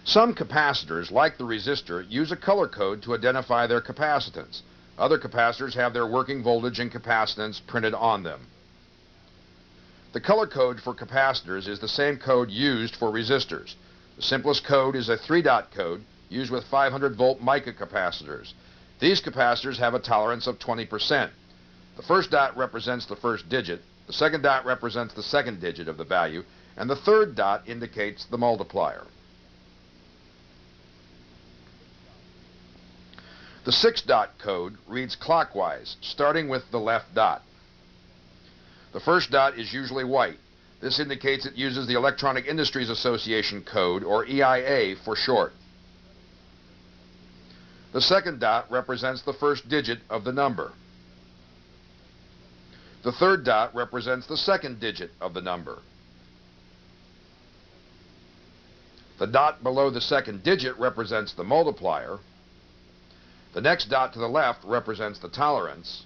Some capacitors, like the resistor, use a color code to identify their capacitance. Other capacitors have their working voltage and capacitance printed on them. The color code for capacitors is the same code used for resistors. The simplest code is a 3-dot code used with 500-volt mica capacitors. These capacitors have a tolerance of 20%. The first dot represents the first digit, the second dot represents the second digit of the value, and the third dot indicates the multiplier. The 6-dot code reads clockwise, starting with the left dot. The first dot is usually white. This indicates it uses the Electronic Industries Association code, or EIA for short. The second dot represents the first digit of the number. The third dot represents the second digit of the number. The dot below the second digit represents the multiplier. The next dot to the left represents the tolerance.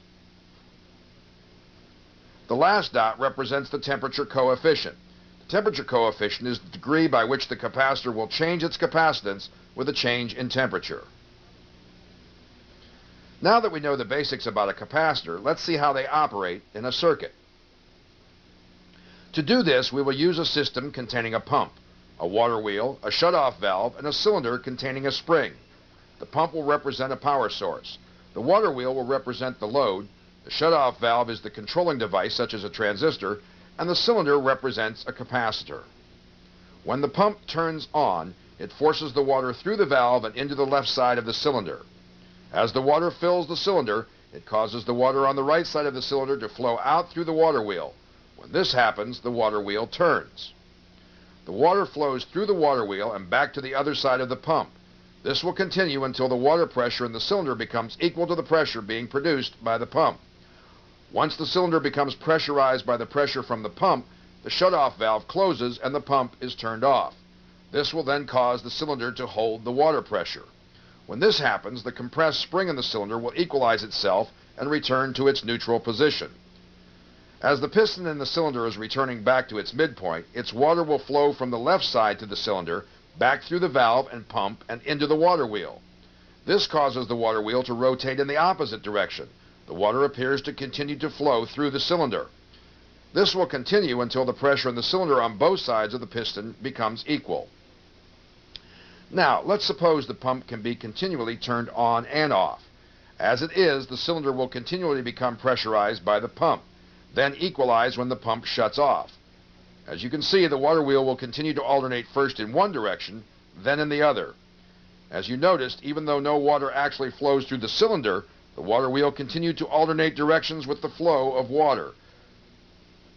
The last dot represents the temperature coefficient. The temperature coefficient is the degree by which the capacitor will change its capacitance with a change in temperature. Now that we know the basics about a capacitor, let's see how they operate in a circuit. To do this, we will use a system containing a pump, a water wheel, a shutoff valve, and a cylinder containing a spring. The pump will represent a power source. The water wheel will represent the load. The shutoff valve is the controlling device, such as a transistor, and the cylinder represents a capacitor. When the pump turns on, it forces the water through the valve and into the left side of the cylinder. As the water fills the cylinder, it causes the water on the right side of the cylinder to flow out through the water wheel. When this happens, the water wheel turns. The water flows through the water wheel and back to the other side of the pump. This will continue until the water pressure in the cylinder becomes equal to the pressure being produced by the pump. Once the cylinder becomes pressurized by the pressure from the pump, the shutoff valve closes and the pump is turned off. This will then cause the cylinder to hold the water pressure. When this happens, the compressed spring in the cylinder will equalize itself and return to its neutral position. As the piston in the cylinder is returning back to its midpoint, its water will flow from the left side to the cylinder, back through the valve and pump, and into the water wheel. This causes the water wheel to rotate in the opposite direction. The water appears to continue to flow through the cylinder. This will continue until the pressure in the cylinder on both sides of the piston becomes equal. Now, let's suppose the pump can be continually turned on and off. As it is, the cylinder will continually become pressurized by the pump, then equalize when the pump shuts off. As you can see, the water wheel will continue to alternate first in one direction, then in the other. As you noticed, even though no water actually flows through the cylinder, the water wheel continued to alternate directions with the flow of water.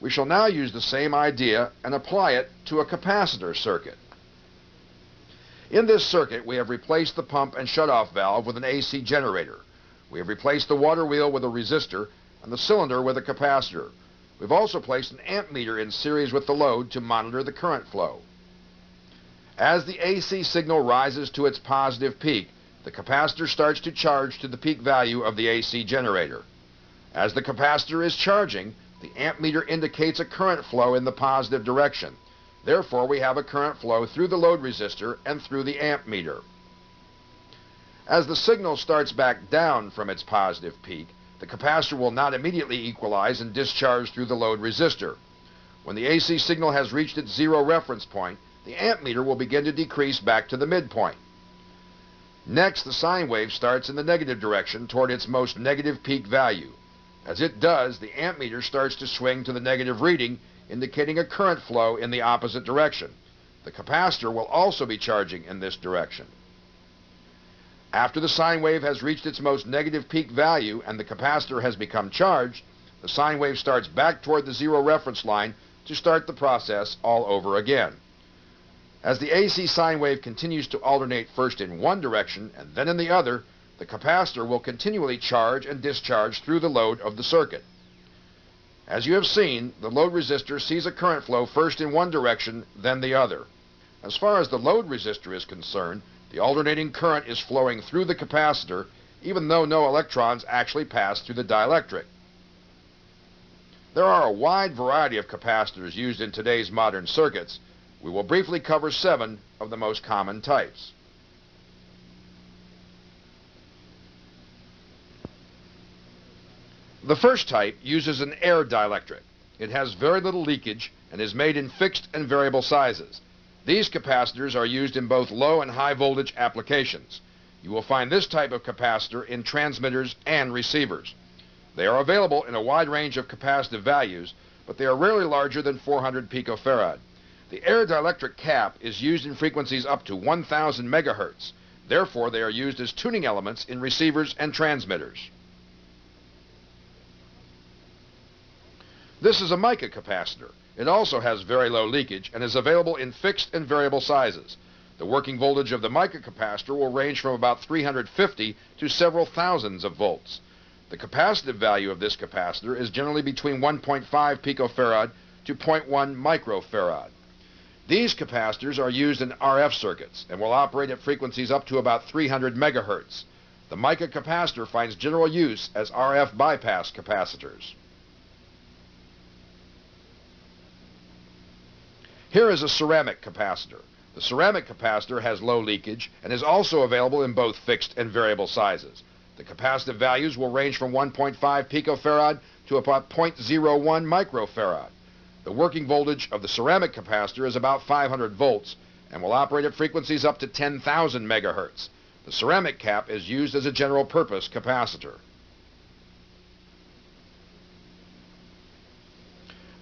We shall now use the same idea and apply it to a capacitor circuit. In this circuit, we have replaced the pump and shutoff valve with an AC generator. We have replaced the water wheel with a resistor and the cylinder with a capacitor. We've also placed an amp meter in series with the load to monitor the current flow. As the AC signal rises to its positive peak, the capacitor starts to charge to the peak value of the AC generator. As the capacitor is charging, the amp meter indicates a current flow in the positive direction. Therefore, we have a current flow through the load resistor and through the amp meter. As the signal starts back down from its positive peak, the capacitor will not immediately equalize and discharge through the load resistor. When the AC signal has reached its zero reference point, the amp meter will begin to decrease back to the midpoint. Next, the sine wave starts in the negative direction toward its most negative peak value. As it does, the amp meter starts to swing to the negative reading, indicating a current flow in the opposite direction. The capacitor will also be charging in this direction. After the sine wave has reached its most negative peak value and the capacitor has become charged, the sine wave starts back toward the zero reference line to start the process all over again. As the AC sine wave continues to alternate first in one direction and then in the other, the capacitor will continually charge and discharge through the load of the circuit. As you have seen, the load resistor sees a current flow first in one direction, then the other. As far as the load resistor is concerned, the alternating current is flowing through the capacitor, even though no electrons actually pass through the dielectric. There are a wide variety of capacitors used in today's modern circuits. We will briefly cover 7 of the most common types. The first type uses an air dielectric. It has very little leakage and is made in fixed and variable sizes. These capacitors are used in both low and high voltage applications. You will find this type of capacitor in transmitters and receivers. They are available in a wide range of capacitive values, but they are rarely larger than 400 picofarad. The air dielectric cap is used in frequencies up to 1000 megahertz. Therefore, they are used as tuning elements in receivers and transmitters. This is a mica capacitor. It also has very low leakage and is available in fixed and variable sizes. The working voltage of the mica capacitor will range from about 350 to several thousands of volts. The capacitive value of this capacitor is generally between 1.5 picofarad to 0.1 microfarad. These capacitors are used in RF circuits and will operate at frequencies up to about 300 megahertz. The mica capacitor finds general use as RF bypass capacitors. Here is a ceramic capacitor. The ceramic capacitor has low leakage and is also available in both fixed and variable sizes. The capacitive values will range from 1.5 picofarad to about 0.01 microfarad. The working voltage of the ceramic capacitor is about 500 volts and will operate at frequencies up to 10,000 megahertz. The ceramic cap is used as a general purpose capacitor.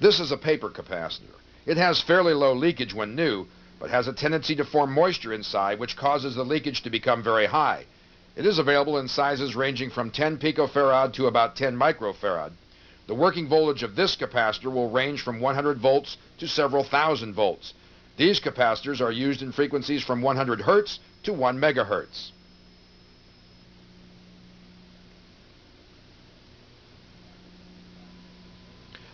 This is a paper capacitor. It has fairly low leakage when new, but has a tendency to form moisture inside, which causes the leakage to become very high. It is available in sizes ranging from 10 picofarad to about 10 microfarad. The working voltage of this capacitor will range from 100 volts to several thousand volts. These capacitors are used in frequencies from 100 hertz to 1 megahertz.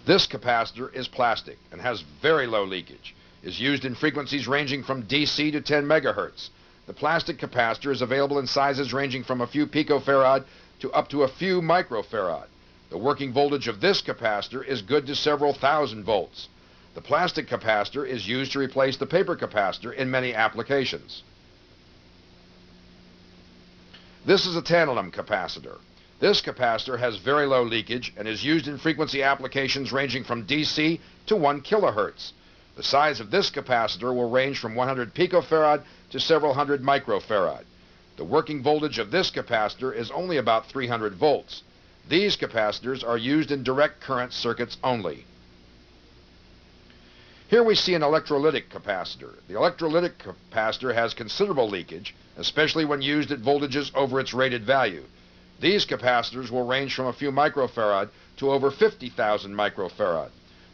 This capacitor is plastic and has very low leakage. It is used in frequencies ranging from DC to 10 megahertz. The plastic capacitor is available in sizes ranging from a few picofarad to up to a few microfarad. The working voltage of this capacitor is good to several thousand volts. The plastic capacitor is used to replace the paper capacitor in many applications. This is a tantalum capacitor. This capacitor has very low leakage and is used in frequency applications ranging from DC to 1 kilohertz. The size of this capacitor will range from 100 picofarad to several hundred microfarad. The working voltage of this capacitor is only about 300 volts. These capacitors are used in direct current circuits only. Here we see an electrolytic capacitor. The electrolytic capacitor has considerable leakage, especially when used at voltages over its rated value. These capacitors will range from a few microfarad to over 50,000 microfarad.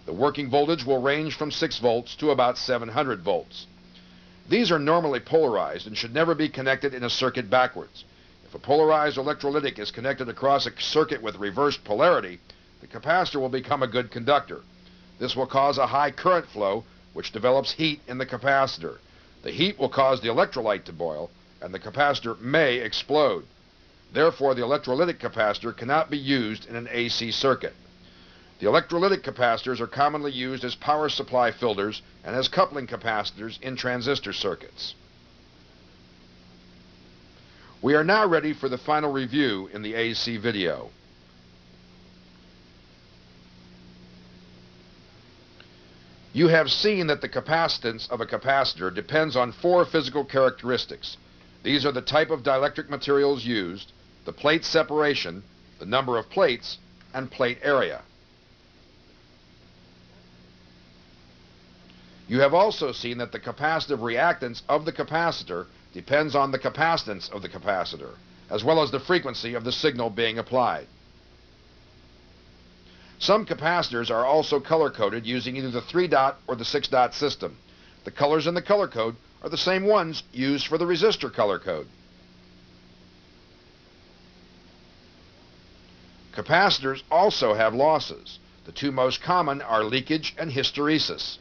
The working voltage will range from 6 volts to about 700 volts. These are normally polarized and should never be connected in a circuit backwards. If a polarized electrolytic is connected across a circuit with reversed polarity, the capacitor will become a good conductor. This will cause a high current flow, which develops heat in the capacitor. The heat will cause the electrolyte to boil, and the capacitor may explode. Therefore, the electrolytic capacitor cannot be used in an AC circuit. The electrolytic capacitors are commonly used as power supply filters and as coupling capacitors in transistor circuits. We are now ready for the final review in the AC video. You have seen that the capacitance of a capacitor depends on 4 physical characteristics. These are the type of dielectric materials used, the plate separation, the number of plates, and plate area. You have also seen that the capacitive reactance of the capacitor depends on the capacitance of the capacitor, as well as the frequency of the signal being applied. Some capacitors are also color-coded using either the 3-dot or the 6-dot system. The colors in the color code are the same ones used for the resistor color code. Capacitors also have losses. The 2 most common are leakage and hysteresis.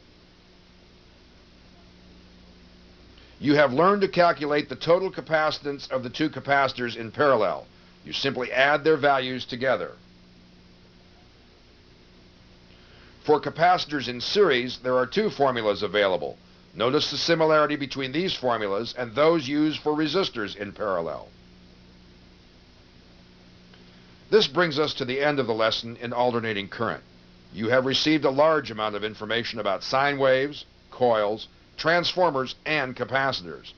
You have learned to calculate the total capacitance of the 2 capacitors in parallel. You simply add their values together. For capacitors in series, there are 2 formulas available. Notice the similarity between these formulas and those used for resistors in parallel. This brings us to the end of the lesson in alternating current. You have received a large amount of information about sine waves, coils, transformers, and capacitors.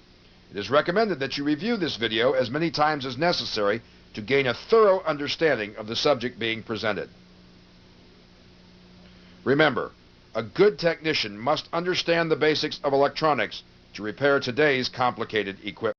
It is recommended that you review this video as many times as necessary to gain a thorough understanding of the subject being presented. Remember, a good technician must understand the basics of electronics to repair today's complicated equipment.